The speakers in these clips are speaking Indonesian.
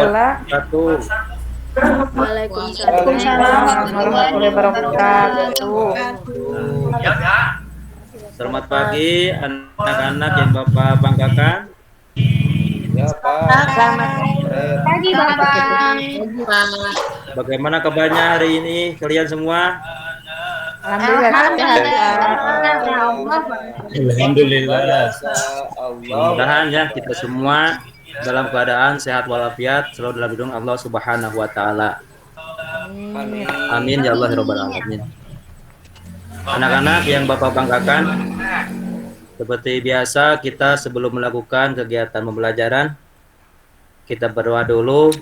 wabarakatuh. Waalaikumsalam warahmatullahi wabarakatuh. Selamat pagi anak-anak yang Bapak banggakan. Ya Pak. Selamat Pagi Bapak. Bagaimana kabarnya hari ini kalian semua? Alhamdulillah. Mudah-mudahan ya kita semua dalam keadaan sehat walafiat selalu dalam lindungan Allah Subhanahu wa taala. Amin ya Allah rabbal alamin. Anak-anak yang Bapak banggakan, seperti biasa kita sebelum melakukan kegiatan pembelajaran kita berdoa dulu.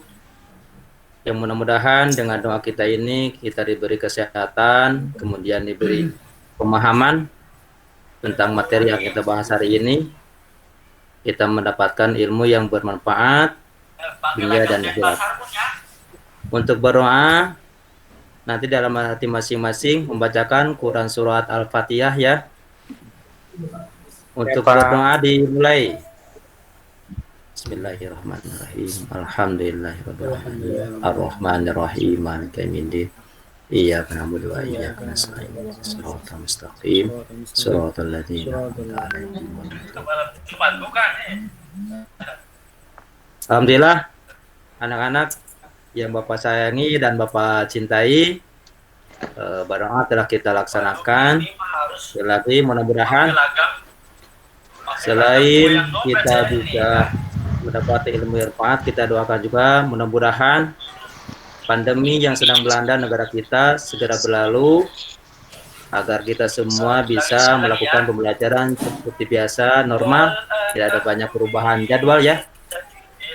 Yang mudah-mudahan dengan doa kita ini kita diberi kesehatan, kemudian diberi pemahaman tentang materi yang kita bahas hari ini. Kita mendapatkan ilmu yang bermanfaat dunia dan akhirat. Untuk berdoa, nanti dalam hati masing-masing membacakan Quran surat Al-Fatihah ya. Untuk berdoa dimulai. Bismillahirrahmanirrahim. Alhamdulillahirabbil alamin. Arrahmanirrahim. Maliki yaumiddin. Iyyaka na'budu wa iyyaka nasta'in. Shiratal mustaqim. Shiratal ladzina an'amta 'alaihim. Alhamdulillah, anak-anak yang Bapak sayangi dan Bapak cintai, berdoa telah kita laksanakan. Sekali lagi mudah-mudahan selain kita bisa mendapat ilmu manfaat, kita doakan juga mudah-mudahan pandemi yang sedang melanda negara kita segera berlalu agar kita semua bisa melakukan pembelajaran seperti biasa normal, tidak ada banyak perubahan jadwal ya.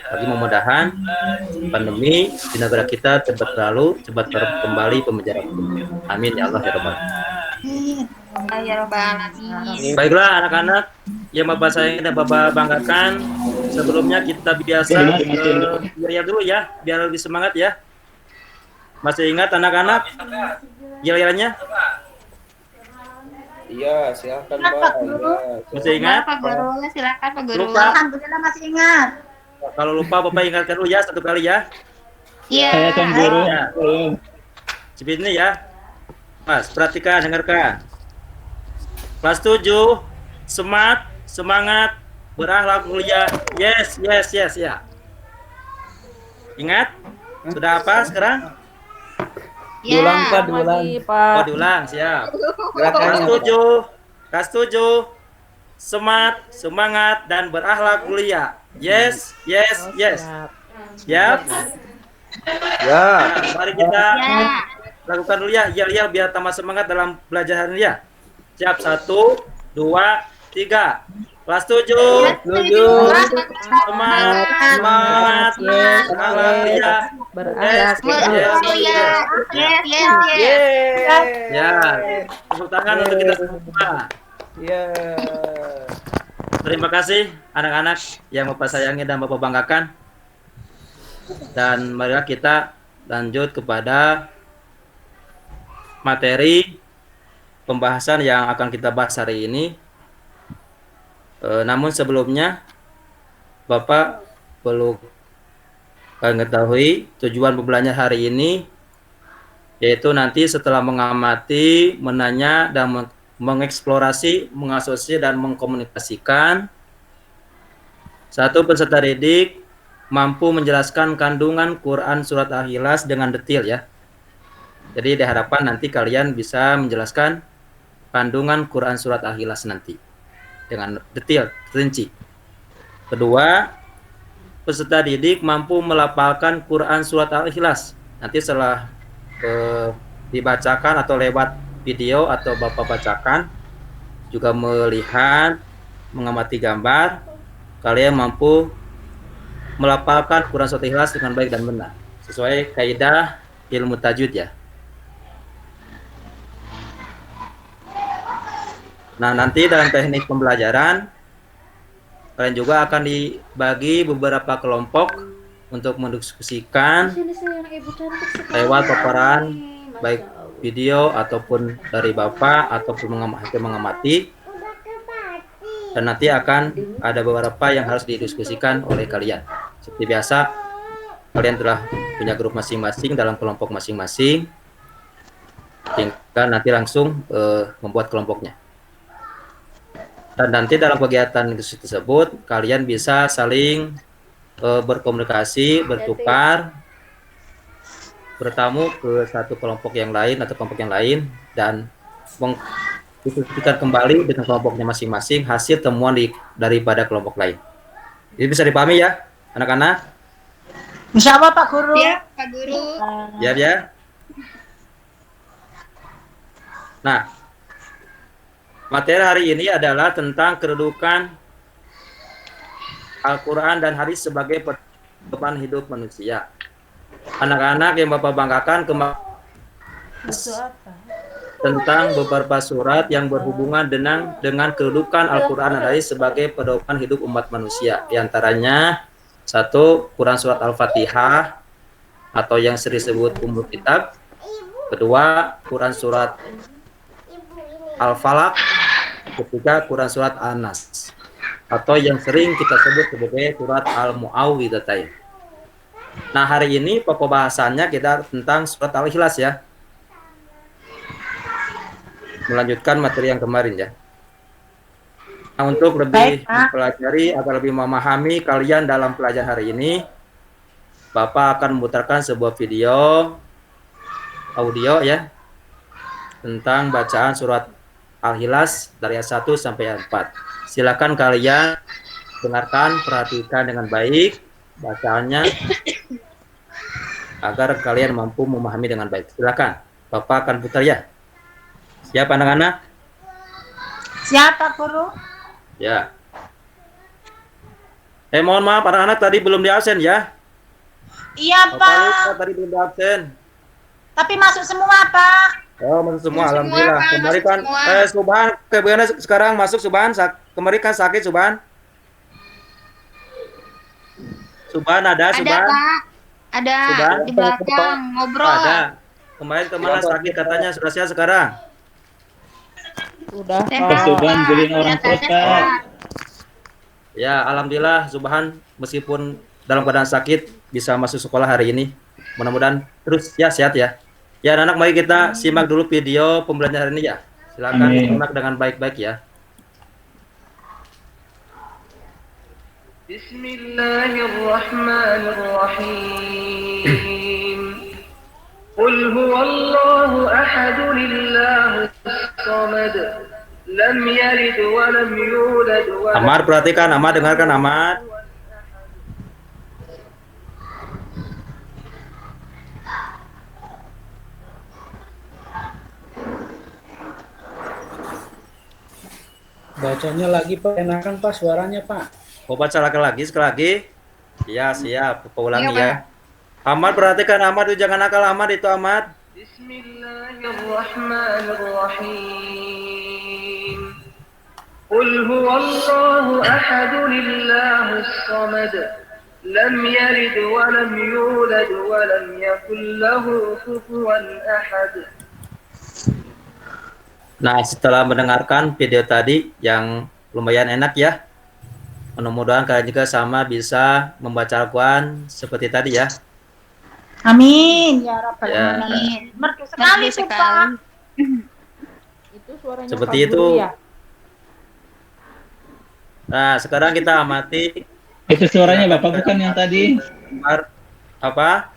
Bagi mudah-mudahan pandemi di negara kita cepat berlalu, cepat kembali pembelajaran. Amin ya Allah ya Rabbal alamin. Baiklah anak-anak yang Bapak sayangi dan Bapak banggakan, sebelumnya kita biasa yel-yel dulu ya, biar lebih semangat ya. Masih ingat anak-anak yel-yelannya? Iya, silakan Pak. Masih ingat? Pak Guru, silakan Pak Guru. Lupa. Alhamdulillah masih ingat. Kalau lupa Bapak ingatkan dulu ya, satu kali ya. Iya. Ya. Seperti ini ya. Mas, perhatikan, dengarkan. Kelas 7, semangat, berakhlak mulia. Yes ya. Ingat? Sudah apa sekarang? Ya. Diulang, Pak. Oh, diulang, siap. Kelas 7, semangat dan berakhlak mulia. Yes. Siap? Ya. Mari kita Ya. lakukan dulu ya, yel-yel biar tambah semangat dalam pelajaran ya. Siap, 1, 2, 3. Kelas 7. Semangat, mulia. Ya, tepuk tangan untuk kita semua. Ya. Terima kasih anak-anak yang Bapak sayangi dan Bapak banggakan. Dan marilah kita lanjut kepada materi pembahasan yang akan kita bahas hari ini. Namun sebelumnya Bapak perlu mengetahui tujuan pembelajaran hari ini, yaitu nanti setelah mengamati, menanya, dan mengeksplorasi, mengasosiasi, dan mengkomunikasikan, satu peserta didik mampu menjelaskan kandungan Quran Surat Al-Ikhlas dengan detail ya. Jadi diharapkan nanti kalian bisa menjelaskan kandungan Quran Surat Al-Ikhlas nanti dengan detail, rinci. Kedua, peserta didik mampu melafalkan Quran Surat Al-Ikhlas. Nanti setelah dibacakan atau lewat video atau Bapak bacakan, juga melihat, mengamati gambar, kalian mampu melafalkan Quran Surat Al-Ikhlas dengan baik dan benar sesuai kaidah ilmu tajwid ya. Nah, nanti dalam teknik pembelajaran kalian juga akan dibagi beberapa kelompok untuk mendiskusikan lewat paparan baik video ataupun dari Bapak ataupun mengamati. Dan nanti akan ada beberapa yang harus didiskusikan oleh kalian. Seperti biasa, kalian telah punya grup masing-masing dalam kelompok masing-masing, tinggal nanti langsung membuat kelompoknya. Dan nanti dalam kegiatan tersebut kalian bisa saling berkomunikasi, bertukar, bertamu ke satu kelompok yang lain atau kelompok yang lain, dan diskusikan kembali dengan kelompoknya masing-masing hasil temuan daripada kelompok lain. Jadi bisa dipahami ya, anak-anak? Insya Allah Pak Guru. Ya, Pak Guru. Ya. Nah, materi hari ini adalah tentang kedudukan Al-Quran dan hadis sebagai pedoman hidup manusia. Anak-anak yang Bapak banggakan tentang beberapa surat yang berhubungan dengan kedudukan Al-Quran dan hadis sebagai pedoman hidup umat manusia. Di antaranya, 1. Quran surat Al-Fatihah atau yang sering disebut Ummul Kitab. 2. Quran surat Al-Falaq. 3. Quran surat An-Nas atau yang sering kita sebut sebagai surat Al-Mu'awwidhatain. Nah, hari ini pokok bahasannya kita tentang surat Al-Ikhlas ya. Melanjutkan materi yang kemarin ya. Nah, untuk lebih mempelajari agar lebih memahami kalian dalam pelajaran hari ini, Bapak akan memutarkan sebuah video audio ya tentang bacaan surat Al-Ikhlas dari ayat 1 sampai ayat 4. Silakan kalian dengarkan, perhatikan dengan baik bacaannya agar kalian mampu memahami dengan baik. Silakan, Bapak akan putar ya. Siap anak-anak? Siap Pak Guru. Ya. Mohon maaf anak-anak tadi belum di absen ya. Iya Bapak lupa Pak. tadi belum di absen. Tapi masuk semua Pak. Oh, masuk semua, Masuk alhamdulillah. semua, Pak, Kemarin masuk kan semua. Subhan bagaimana sekarang masuk Subhan? Kemarin kan sakit Subhan. Subhan ada, Ada, Subhan? Pak. Ada Subhan? di belakang ngobrol. Ada. Kemarin kemana sakit katanya, sudah sehat sekarang? Sudah Sehat, Subhan Pak. beliin orang tua, Kelihatannya Pak. sehat. Ya, alhamdulillah Subhan meskipun dalam keadaan sakit bisa masuk sekolah hari ini. Mudah-mudahan terus ya sehat ya. Ya, anak-anak mari kita simak dulu video pembelajaran hari ini ya. Silakan Amin. simak dengan baik-baik ya. Bismillahirrahmanirrahim. Qul huwallahu ahad lillahis samad. Lam yalid wa lam yulad wa lam Amar perhatikan, Amar dengarkan Amar. Bacanya lagi Pak, enakan Pak suaranya Pak. Mau baca lagi sekali lagi? Ya, siap. Bapak ulangi Iya, ya. Amar perhatikan Amar itu jangan nakal Amar itu Amar. Bismillahirrahmanirrahim. Qul huwallahu ahad lillahis samad. Lam yalid wa lam yulad wa lam yakul lahu kufuwan ahad. Nah, setelah mendengarkan video tadi yang lumayan enak ya. Mudah-mudahan kalian juga sama bisa membaca Al-Quran seperti tadi ya. Amin ya Rabbal Ya. Alamin. Merdu sekali Merdu tuh Pak. Itu suaranya Seperti Pak itu. Guru ya? Nah, sekarang kita amati Itu suaranya Bapak bukan yang tadi? apa?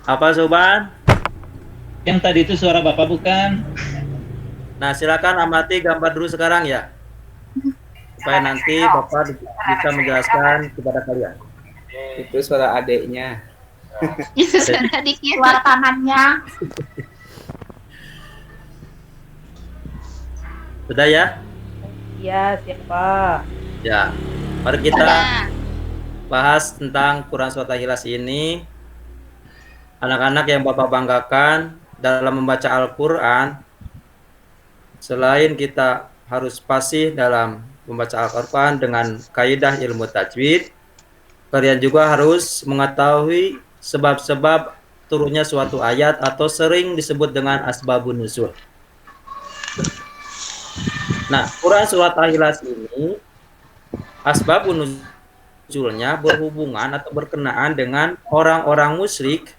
Apa Subhan? Yang tadi itu suara Bapak bukan? Nah, silakan amati gambar dulu sekarang ya. Supaya nanti Bapak bisa menjelaskan kepada kalian. Itu suara adeknya. Itu suara adiknya. Suara pamannya. Sudah ya? Iya, siapa? Ya. Mari kita Sudah. bahas tentang Quran Surat Al-Ikhlas ini. Anak-anak yang Bapak banggakan dalam membaca Al-Quran, selain kita harus fasih dalam membaca Al-Quran dengan kaidah ilmu tajwid, kalian juga harus mengetahui sebab-sebab turunnya suatu ayat atau sering disebut dengan asbabun nuzul. Nah, Quran Surat Al-Ikhlas ini asbabun munculnya berhubungan atau berkenaan dengan orang-orang musyrik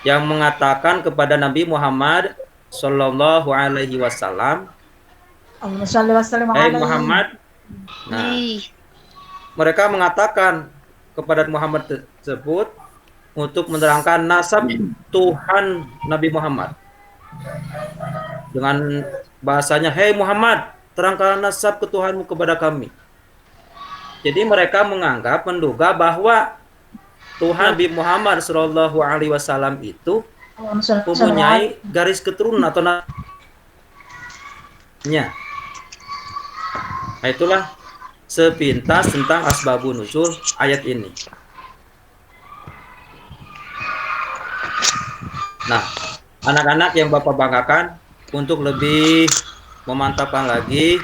yang mengatakan kepada Nabi Muhammad Sallallahu Alaihi Wasallam, Allahumma shalli wa sallim "Hai alaihi. Muhammad." Nah, mereka mengatakan kepada Muhammad tersebut untuk menerangkan nasab Tuhan Nabi Muhammad dengan bahasanya, "Hei Muhammad, terangkan nasab ketuhanmu kepada kami." Jadi mereka menduga bahwa Tuhan Nabi Muhammad Shallallahu Alaihi Wasallam itu Allahumma shalli wa sallim mempunyai garis keturunan atau nya. Nah, itulah sepintas tentang asbabun nuzul ayat ini. Nah, anak-anak yang Bapak banggakan, untuk lebih memantapkan lagi,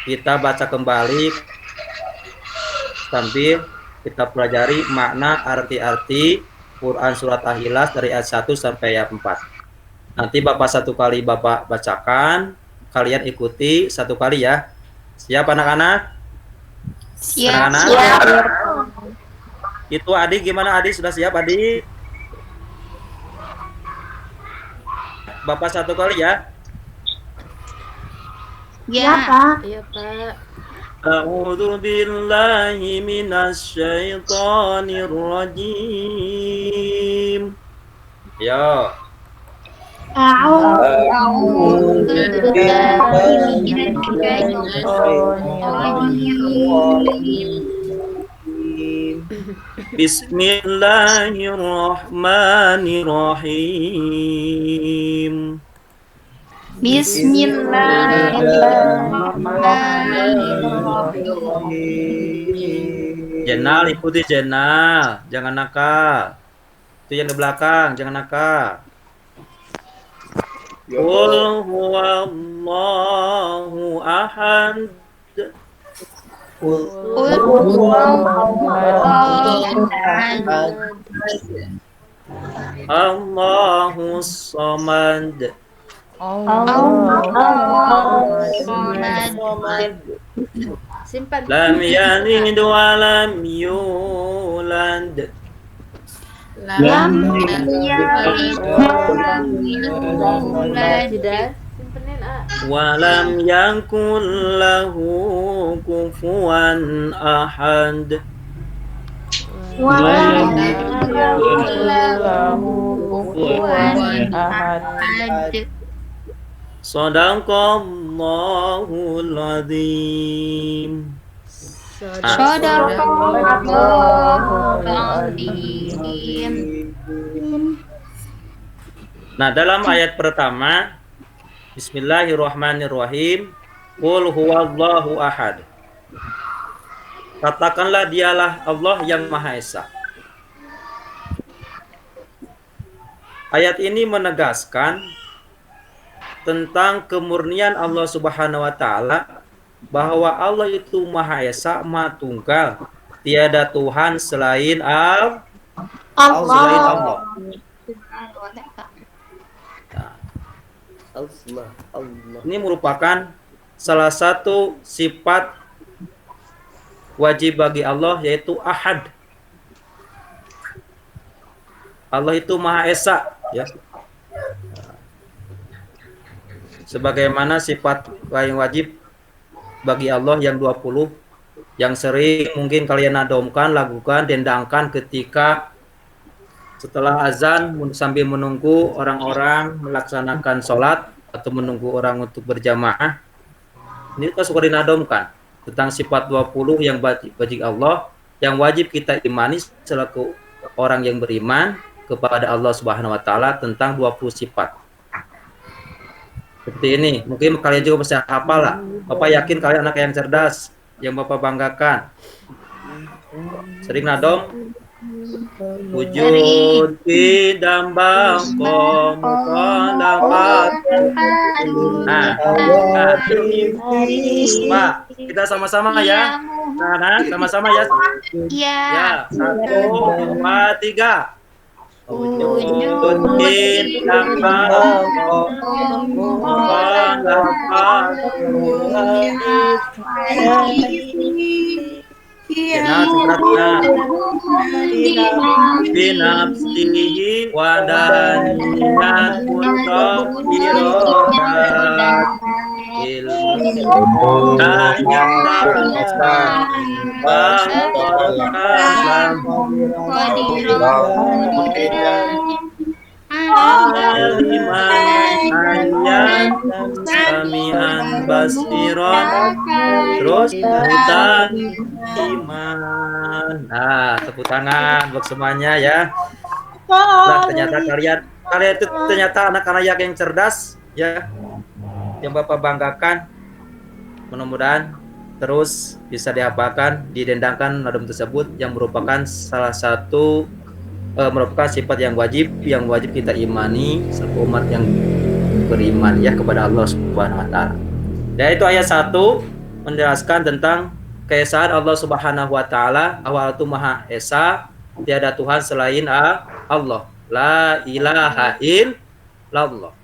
kita baca kembali sambil kita pelajari makna arti-arti Quran surat Al-Ikhlas dari ayat 1 sampai ayat 4. Nanti Bapak satu kali Bapak bacakan, kalian ikuti satu kali ya. Siap anak-anak? Siap. Anak-anak? Itu Adi gimana, Adi? Sudah siap Adi? Bapak satu kali ya. Ya, Ya. Pak. Iya, Pak. A'udzu billahi minasy syaithanir rajim. Yo. A'udzu Bismillahirrahmanirrahim. Bismillahirrahmanirrahim. Jenal, ikuti Jenal, jangan nakal. Itu yang di belakang, jangan nakal. Qul huwallahu ahad. Qul huwallahu ahad. Allahus samad. Simpan. Lam yalid wa lam yulad. Lam yalid wa lam yulad. Sudah. Simpanin, A. Wa lam yakul lahu kufuwan ahad. Walam yakul lahu kufuwan ahad. Shadaqallahul azim. Shadaqallahul azim. Nah, dalam ayat pertama, Bismillahirrahmanirrahim. Qul huwallahu ahad. Katakanlah dialah Allah yang Maha Esa. Ayat ini menegaskan tentang kemurnian Allah Subhanahu wa taala, bahwa Allah itu Maha Esa, Maha Tunggal. Tiada Tuhan selain Allah. Selain Allah. Ini merupakan salah satu sifat wajib bagi Allah, yaitu ahad. Allah itu Maha Esa, ya. Sebagaimana sifat yang wajib bagi Allah yang 20, yang sering mungkin kalian adomkan, lakukan, dendangkan ketika setelah azan sambil menunggu orang-orang melaksanakan sholat atau menunggu orang untuk berjamaah. Ini kita suka dinadomkan tentang sifat 20 yang bagi Allah, yang wajib kita imani selaku orang yang beriman kepada Allah Subhanahu wa taala, tentang 20 sifat. Seperti ini, mungkin kalian juga bisa hafal lah. Bapak yakin kalian anak yang cerdas, yang Bapak banggakan. Sering nadom. Wujud bidambang komukalapat. Nah, Pak, kita sama-sama ya. Nah, sama-sama ya. Ya. Ya, 1, 2, 3. Wujud bidambang komukalapat. Kenal seberatnya binafsihi wadaniyat mutafirodat ilmu hanya aliman samian basiron terus hutan iman. Nah, tepuk tangan buat semuanya ya. Nah, ternyata kalian itu ternyata anak-anak yang cerdas ya, yang Bapak banggakan. Mudah-mudahan terus bisa dihafalkan, didendangkan nadam tersebut yang merupakan salah satu merupakan sifat yang wajib kita imani selaku umat yang beriman ya kepada Allah Subhanahu wa taala. Dan itu ayat 1 menjelaskan tentang keesaan Allah Subhanahu wa taala. Allah itu Maha Esa, tiada Tuhan selain Allah. La ilaha illallah.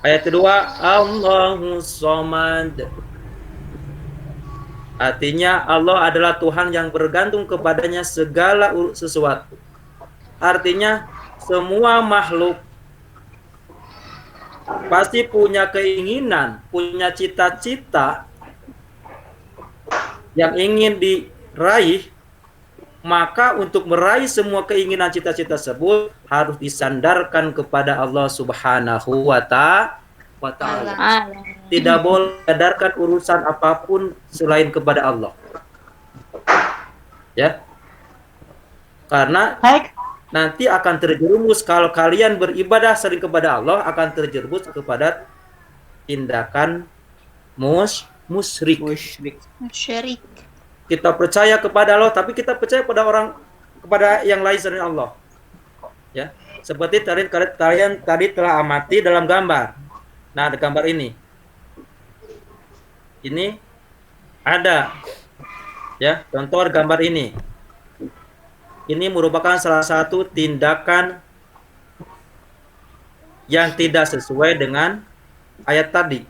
Ayat kedua, Allahus Samad. Artinya Allah adalah Tuhan yang bergantung kepadanya segala sesuatu. Artinya semua makhluk pasti punya keinginan, punya cita-cita yang ingin diraih. Maka untuk meraih semua keinginan cita-cita tersebut harus disandarkan kepada Allah Subhanahu wa ta'ala. Tidak boleh sandarkan urusan apapun selain kepada Allah. Ya. Karena nanti akan terjerumus kalau kalian beribadah selain kepada Allah akan terjerumus kepada tindakan musyrik. Kita percaya kepada Allah tapi kita percaya kepada yang lain selain Allah. Ya. Seperti kalian tadi telah amati dalam gambar. Nah, ada gambar ini. Ini ada ya, contoh gambar ini. Ini merupakan salah satu tindakan yang tidak sesuai dengan ayat tadi.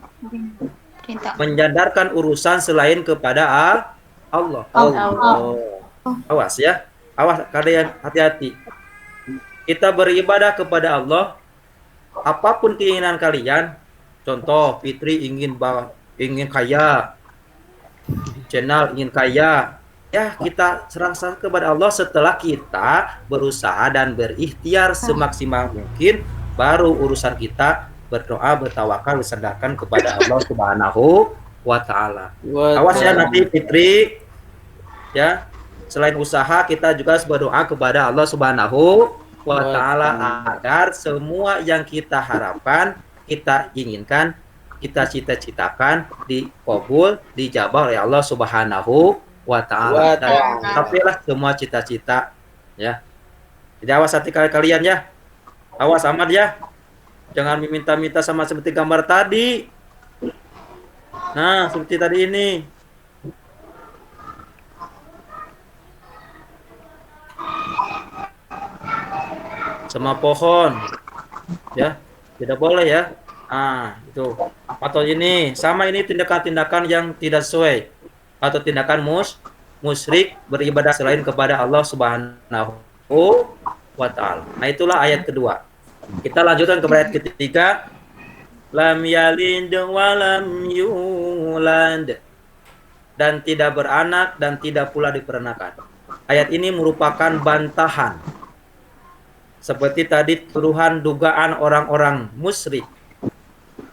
Menyandarkan urusan selain kepada Allah. Awas ya. Awas kalian, hati-hati. Kita beribadah kepada Allah, apapun keinginan kalian. Contoh, Fitri ingin kaya, channel ingin kaya, ya kita serahkan kepada Allah setelah kita berusaha dan berikhtiar semaksimal mungkin, baru urusan kita berdoa, bertawakal, disandarkan kepada Allah Subhanahu wa ta'ala. Awas ya nanti Fitri, ya selain usaha kita juga berdoa kepada Allah Subhanahu wa ta'ala agar semua yang kita harapkan, kita inginkan, kita cita-citakan dikabul, dijabah oleh Allah Subhanahu wa ta'ala. Tapilah semua cita-cita ya. Jadi awas hati kalian ya. Awas amat ya. Jangan meminta-minta sama seperti gambar tadi. Nah, seperti tadi ini. Sama pohon. Ya. Tidak boleh ya. Itu. Atau ini sama, ini tindakan-tindakan yang tidak sesuai atau tindakan musyrik beribadah selain kepada Allah Subhanahu wa ta'ala. Nah, itulah ayat kedua. Kita lanjutkan ke ayat ketiga. Lam yalid wa lam yulad. Dan tidak beranak dan tidak pula diperanakan. Ayat ini merupakan bantahan seperti tadi tuduhan dugaan orang-orang musyrik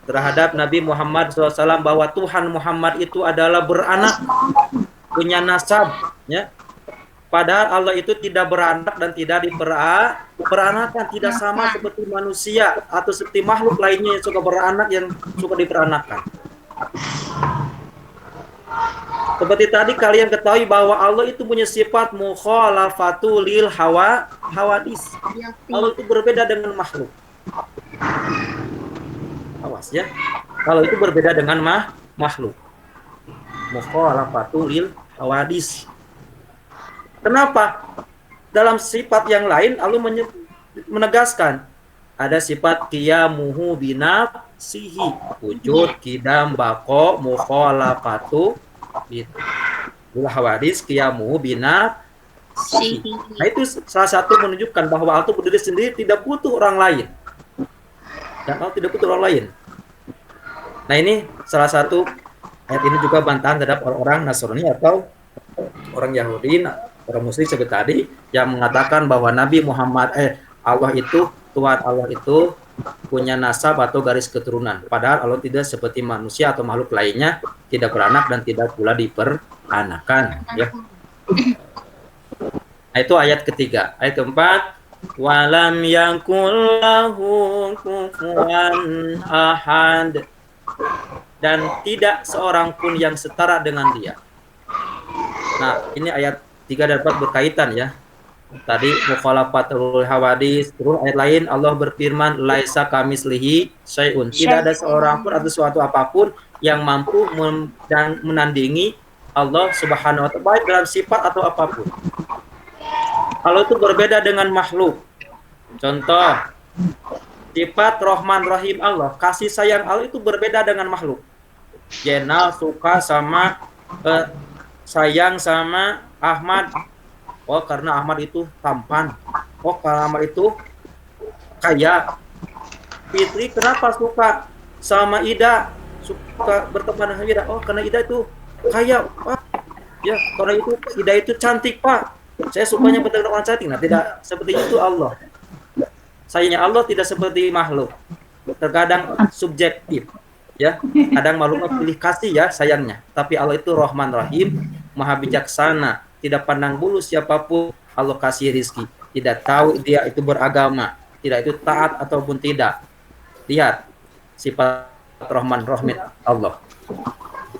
terhadap Nabi Muhammad SAW bahwa Tuhan Muhammad itu adalah beranak, punya nasab, ya. Padahal Allah itu tidak beranak dan tidak diperanakan, tidak sama seperti manusia atau seperti makhluk lainnya yang suka beranak, yang suka diperanakan. Seperti tadi kalian ketahui bahwa Allah itu punya sifat mukhalafatul lil hawadis. Allah itu berbeda dengan makhluk. Awas ya. Kalau itu berbeda dengan makhluk. Mukhalafatul lil hawadis. Kenapa? Dalam sifat yang lain Allah menegaskan ada sifat qiyamuhu binafsihi, wujud, qidam, baqo, mukhalafatu Gitu. Hawadis qiyamu bina. Nah itu salah satu menunjukkan bahwa Allah itu berdiri sendiri, tidak butuh orang lain. Dan Allah tidak butuh orang lain. Nah ini salah satu ayat ini juga bantahan terhadap orang-orang Nasrani atau orang Yahudi, orang Muslim seperti tadi yang mengatakan bahwa Nabi Muhammad Allah itu, Tuhan Allah itu punya nasab atau garis keturunan. Padahal Allah tidak seperti manusia atau makhluk lainnya, tidak beranak dan tidak pula diperanakan. Ya. Nah, itu ayat ketiga. Ayat keempat, walam yakul lahu kufuwan ahad, dan tidak seorang pun yang setara dengan dia. Nah, ini ayat 3 dan 4 berkaitan ya. Tadi mukhalafatul hawadis, terus ayat lain Allah berfirman laisa kamislihi syai'un. Tidak ada seorang pun atau suatu apapun yang mampu dan menandingi Allah Subhanahu wa taala baik dalam sifat atau apapun. Allah itu berbeda dengan makhluk. Contoh, sifat Rahman Rahim Allah, kasih sayang Allah itu berbeda dengan makhluk. Jenal suka sama sayang sama Ahmad. Oh karena Ahmad itu tampan. Oh karena Ahmad itu kaya. Fitri kenapa suka sama Ida? Suka berteman dengan Ida. Oh karena Ida itu kaya, Pak. Ya karena itu Ida itu cantik, Pak. Saya sukanya berteman dengan orang cantik. Nah tidak seperti itu Allah. Sayangnya Allah tidak seperti makhluk. Terkadang subjektif. Ya, kadang makhluk pilih kasih ya sayangnya. Tapi Allah itu Rahman Rahim, Maha bijaksana. Tidak pandang bulu siapapun Allah kasih rizki. Tidak tahu dia itu beragama, tidak itu taat ataupun tidak. Lihat sifat Rahman Rahim Allah.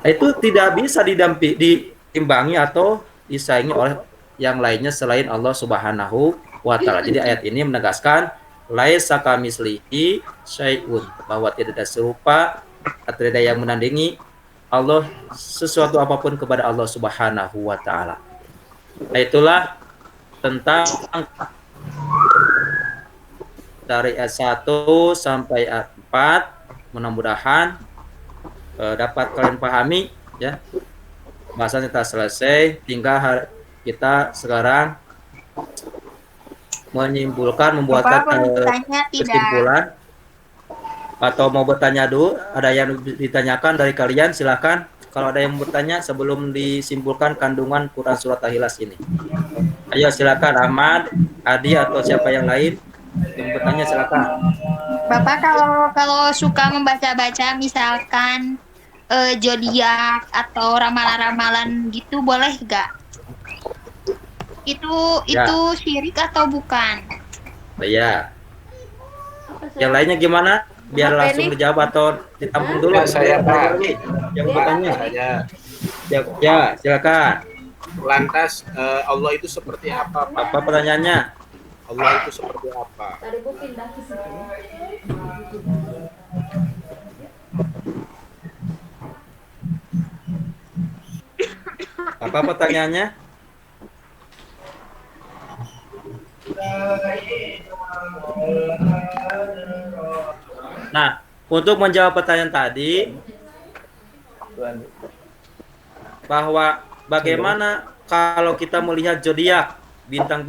Itu tidak bisa diimbangi atau disaingi oleh yang lainnya selain Allah Subhanahu wa taala. Jadi ayat ini menegaskan laisa kamislihi syai'un, bahwa tidak ada serupa atau tidak ada yang menandingi Allah sesuatu apapun kepada Allah Subhanahu wa taala. Nah, itulah tentang dari ayat 1 sampai ayat 4. Mudah-mudahan dapat kalian pahami ya. Bahasannya telah selesai, tinggal kita sekarang menyimpulkan, membuatkan kesimpulan. Atau mau bertanya dulu, ada yang ditanyakan dari kalian, silakan. Kalau ada yang bertanya sebelum disimpulkan kandungan Quran Surat Al-Ikhlas ini. Ayo silakan Ahmad, Adi atau siapa yang lain yang bertanya silakan. Bapak kalau suka membaca-baca misalkan zodiak atau ramalan-ramalan gitu boleh gak? Itu syirik atau bukan? Ya. Yang lainnya gimana? Biar langsung dijawab atau ditampung dulu. Saya Pak. Yang bertanya. Ya, silakan. Lantas Allah itu seperti apa, Pak? Apa pertanyaannya? Allah itu seperti apa? Tadi Bu pindah ke situ. Apa pertanyaannya? Nah, untuk menjawab pertanyaan tadi, bahwa bagaimana kalau kita melihat zodiak bintang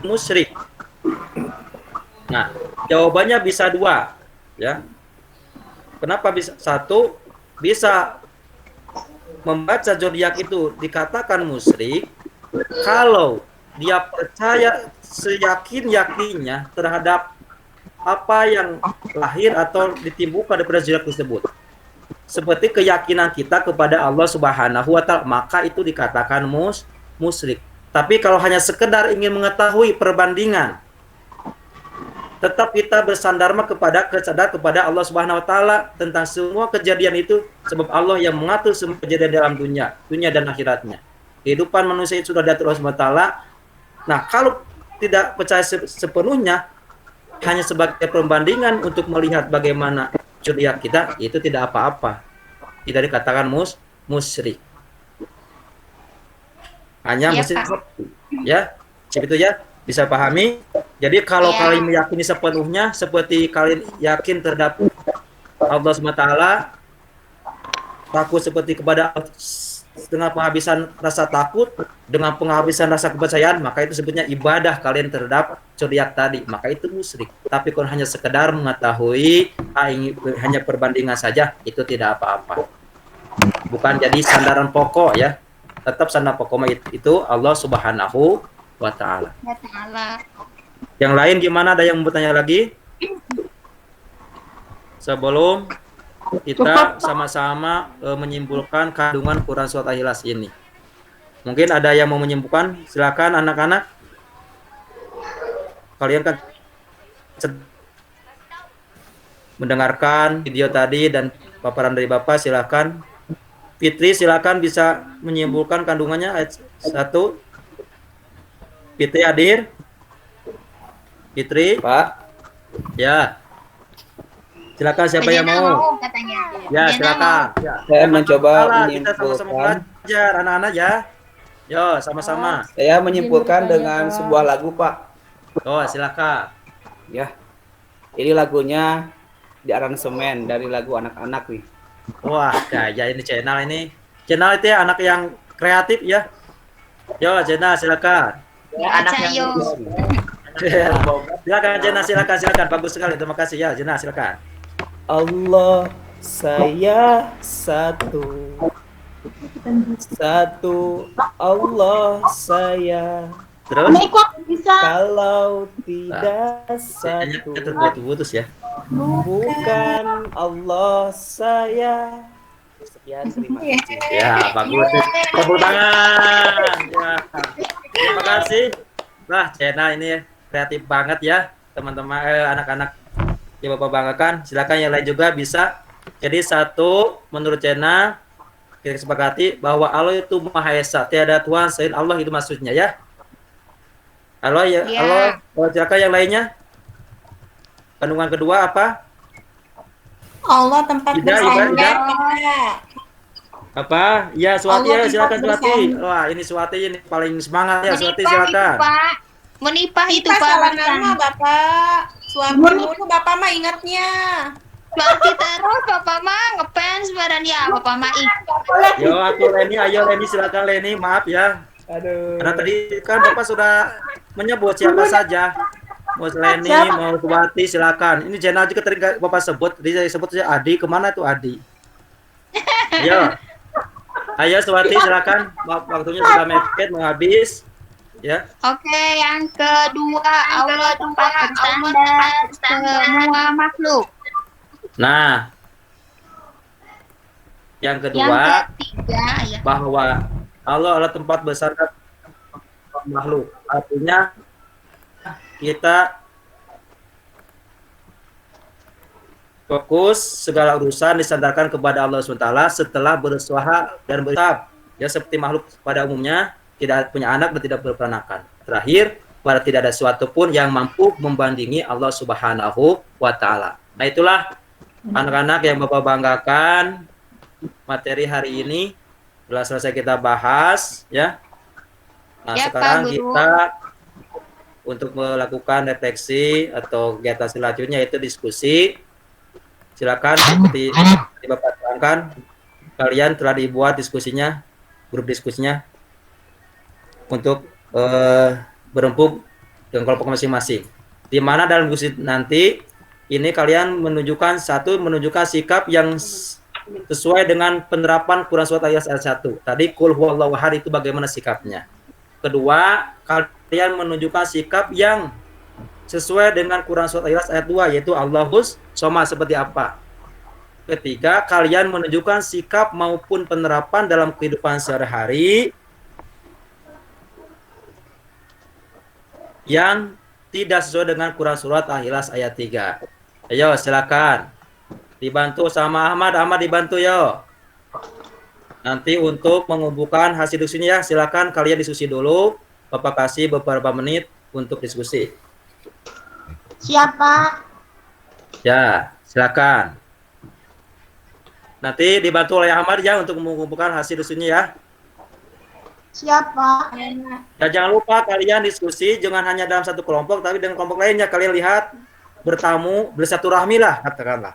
musyrik. Nah, jawabannya bisa dua, ya. Kenapa bisa? Satu, bisa membaca zodiak itu dikatakan musyrik kalau dia percaya seyakin-yakinnya terhadap apa yang lahir atau ditimbulkan daripada zodiak tersebut. Seperti keyakinan kita kepada Allah Subhanahu wa taala, maka itu dikatakan musyrik. Tapi kalau hanya sekedar ingin mengetahui perbandingan, tetap kita bersandar kepada Allah Subhanahu wa taala tentang semua kejadian itu, sebab Allah yang mengatur semua kejadian dalam dunia dan akhiratnya. Kehidupan manusia itu sudah diatur Allah Subhanahu wa taala. Nah, kalau tidak percaya sepenuhnya, hanya sebagai perbandingan untuk melihat bagaimana zodiak kita, itu tidak apa-apa. Tidak dikatakan musyrik. Hanya musyrik. Ya, itu ya. Bisa pahami? Jadi kalau kalian meyakini sepenuhnya, seperti kalian yakin terhadap Allah SWT, takut seperti kepada dengan penghabisan rasa takut, dengan penghabisan rasa kepercayaan, maka itu sebutnya ibadah kalian terhadap zodiak tadi, maka itu musyrik. Tapi kalau hanya sekedar mengetahui, hanya perbandingan saja, itu tidak apa-apa. Bukan jadi sandaran pokok ya. Tetap sandaran pokoknya itu Allah Subhanahu wa Ta'ala. Yang lain gimana? Ada yang mau bertanya lagi? Sebelum kita sama-sama menyimpulkan kandungan Quran Surat Al-Ikhlas ini. Mungkin ada yang mau menyimpulkan? Silakan anak-anak. Kalian kan mendengarkan video tadi dan paparan dari Bapak, silakan. Fitri silakan bisa menyimpulkan kandungannya ayat 1. Fitri hadir? Fitri? Pak. Ya. Silakan siapa yang mau? Katanya. Ya, silakan. Ya. Saya mencoba Kita sama-sama menyimpulkan. belajar anak-anak ya. Yo, sama-sama. Saya menyimpulkan dengan sebuah lagu, Pak. Oh, silakan. Ya. Ini lagunya di aransemen dari lagu anak-anak nih. Wah, kayak ini channel ini. Channel itu ya anak yang kreatif ya. Yo, Jena silakan. Anak yang Silakan Jena, silakan. Bagus sekali. Terima kasih ya, Jena, silakan. Allah saya satu, Allah saya. Terus? Kalau tidak satu, Putus ya. bukan Allah saya. Sekian, terima kasih. Ya, bagus. Tepuk tangan. Ya. Terima kasih. Nah, Jena ini kreatif banget ya, teman-teman, anak-anak yang Bapak banggakan. Silakan yang lain juga bisa. Jadi satu, menurut Jena kita sepakati bahwa Allah itu Maha Esa, tiada Tuhan selain Allah, itu maksudnya ya. Allah ya, Ya. Allah. Silakan yang lainnya. Kandungan kedua apa? Allah tempat Ida. Apa? Ya, Suwati ya, Allah silakan tempat Suwati. Wah, ini Suwati ini paling semangat ya, Suwati silakan. Menipah itu Pak. salah nama Bapak. Suami dulu Bapak mah ingatnya. Berarti terus Bapak mah ngefans badan ya Bapak mah Yo, aku Leni, ayo Leni silakan Leni, maaf ya. Aduh. Karena tadi kan Bapak sudah menyebut siapa saja. Mau Leni, mau Suwati silakan. Ini channel juga tadi Bapak sebut, tadi saya sebut saja Adi, kemana tuh Adi? Yo. Ayo Suwati silakan, waktunya sudah mepet mau habis. Ya. Oke, yang kedua Allah tempat bersandar semua makhluk. Nah, yang kedua, ketiga ya. bahwa Allah adalah tempat bersandar makhluk. Artinya kita fokus segala urusan disandarkan kepada Allah SWT setelah berusaha dan berusaha. Ya, seperti makhluk pada umumnya tidak punya anak dan tidak berperanakan. Terakhir, pada tidak ada sesuatu pun yang mampu membandingi Allah Subhanahu wa Ta'ala. Nah, itulah anak-anak yang Bapak banggakan, materi hari ini telah selesai kita bahas ya. Nah, Ya, sekarang Pak Guru. kita untuk melakukan refleksi atau kegiatan selanjutnya yaitu diskusi. Silakan seperti Bapak terangkan, kalian telah dibuat diskusinya, grup diskusinya untuk berempuk dengan kelompok masing-masing. Di mana dalam diskusi nanti ini kalian menunjukkan sikap yang sesuai dengan penerapan Quran Surat Al-Ikhlas ayat 1. Tadi Qul huwallahu ahad itu bagaimana sikapnya. Kedua, kalian menunjukkan sikap yang sesuai dengan Quran Surat Al-Ikhlas ayat 2 yaitu Allahus Shomad seperti apa. Ketiga, kalian menunjukkan sikap maupun penerapan dalam kehidupan sehari-hari yang tidak sesuai dengan Quran Surat Al-Ikhlas ayat 3. Ayo silakan. Dibantu sama Ahmad dibantu yo. Nanti untuk mengumpulkan hasil diskusinya ya, silakan kalian diskusi dulu. Bapak kasih beberapa menit untuk diskusi. Siapa? Ya, silakan. Nanti dibantu oleh Ahmad ya untuk mengumpulkan hasil diskusinya ya. Siapa? Dan jangan lupa kalian diskusi jangan hanya dalam satu kelompok tapi dengan kelompok lainnya. Kalian lihat bertamu, bersatu rahmi lah katakanlah.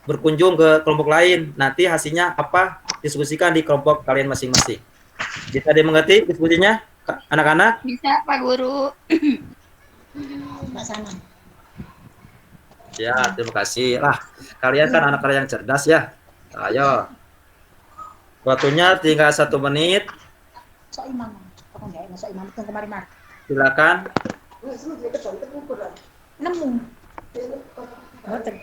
berkunjung ke kelompok lain. Nanti hasilnya apa? Diskusikan di kelompok kalian masing-masing. Bisa dimengerti diskusinya, anak-anak? Bisa, Pak Guru. Mbak Sana. Ya, terima kasih. Lah, kalian kan anak-anak yang cerdas ya. Ayo. Waktunya tinggal 1 menit. Sok imam. Kok enggak masuk imam itu kemarin Mar. Silakan. Nemu. Ngoten.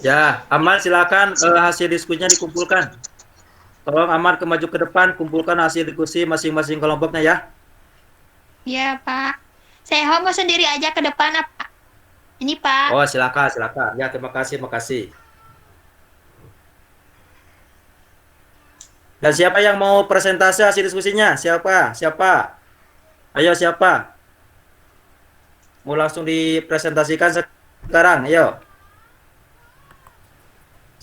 Ya, Aman silakan hasil diskusinya dikumpulkan. Tolong Aman maju ke depan, kumpulkan hasil diskusi masing-masing kelompoknya ya. Ya, Pak. Saya mau sendiri aja ke depan apa? Ini, Pak. Oh, silakan. Ya, terima kasih. Dan siapa yang mau presentasi hasil diskusinya? Siapa? Ayo, siapa? Mau langsung dipresentasikan sekarang, ayo.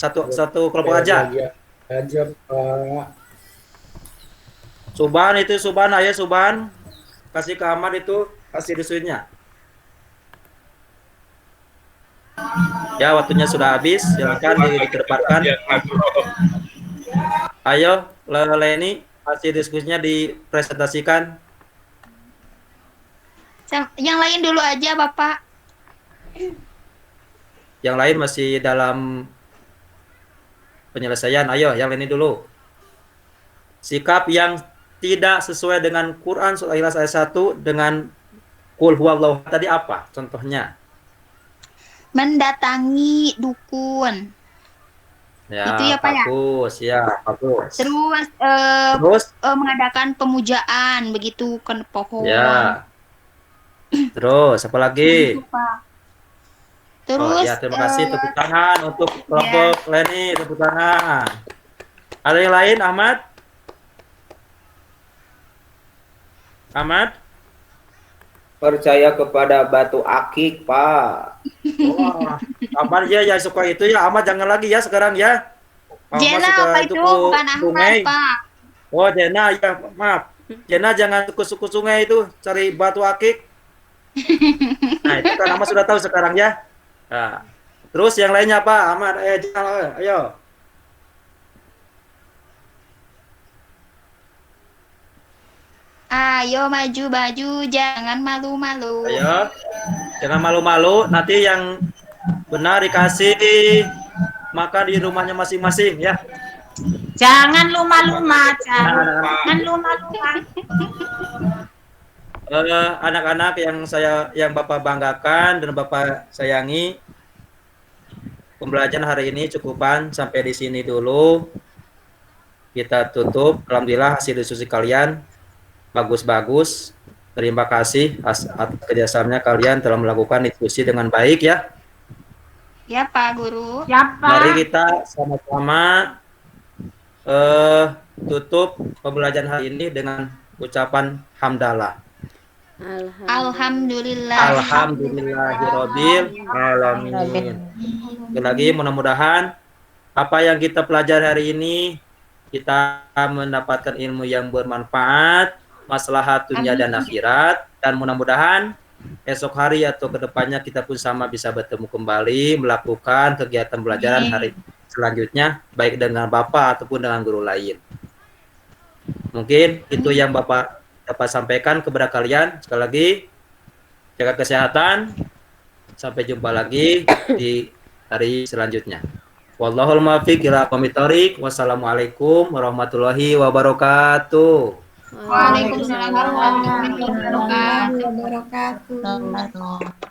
Satu kelompok aja. Aja, Pak. Subhan, ayo Subhan. Kasih ke Ahmad itu hasil diskusinya. Ya, waktunya sudah habis. Silakan dikedepankan. Ayo, Leni, hasil diskusinya dipresentasikan. Yang lain dulu aja, Bapak. Yang lain masih dalam penyelesaian. Ayo, yang ini dulu. Sikap yang tidak sesuai dengan Quran surah Ikhlas ayat 1 dengan Qul huwallahu tadi apa? Contohnya? Mendatangi dukun. Ya, itu ya, Pak, ya? Bagus. Terus mengadakan pemujaan begitu ke pohon. Ya. Terus apa lagi? Begitu, Pak. Terus ya, terima kasih, tepuk tangan untuk kelompok Leni, tepuk tangan. Ada yang lain, Ahmad? Percaya kepada batu akik, Pak. Oh, Ahmad ya suka itu ya. Ahmad jangan lagi ya sekarang ya. Jena apa itu? Bukan Ahmad, Pak. Oh, Jena ya, maaf. Jena jangan suku sungai itu, cari batu akik. Nah, itu kan Ahmad sudah tahu sekarang ya. Nah, terus yang lainnya Pak Ahmad, ayo. Ayo maju, jangan malu-malu. Ayo, jangan malu-malu. Nanti yang benar dikasih makan di rumahnya masing-masing ya. Jangan luma-luma, jangan luma-luma. Anak-anak yang Bapak banggakan dan Bapak sayangi, pembelajaran hari ini cukupan sampai di sini dulu. Kita tutup. Alhamdulillah hasil diskusi kalian bagus-bagus. Terima kasih atas kerjasamanya kalian telah melakukan diskusi dengan baik ya. Ya, Pak Guru. Ya, Pak. Mari kita sama-sama tutup pembelajaran hari ini dengan ucapan hamdalah. Alhamdulillahirabbil alamin. Sekali lagi mudah-mudahan apa yang kita pelajari hari ini kita mendapatkan ilmu yang bermanfaat, maslahat dunia dan akhirat, dan mudah-mudahan esok hari atau kedepannya kita pun sama bisa bertemu kembali melakukan kegiatan pembelajaran hari selanjutnya baik dengan Bapak ataupun dengan guru lain. Mungkin itu yang Bapak dapat sampaikan kepada kalian. Sekali lagi jaga kesehatan, sampai jumpa lagi di hari selanjutnya. Wallahul muwaffiq ila aqwamit thoriq. Wassalamualaikum warahmatullahi wabarakatuh. Waalaikumsalam warahmatullahi wabarakatuh.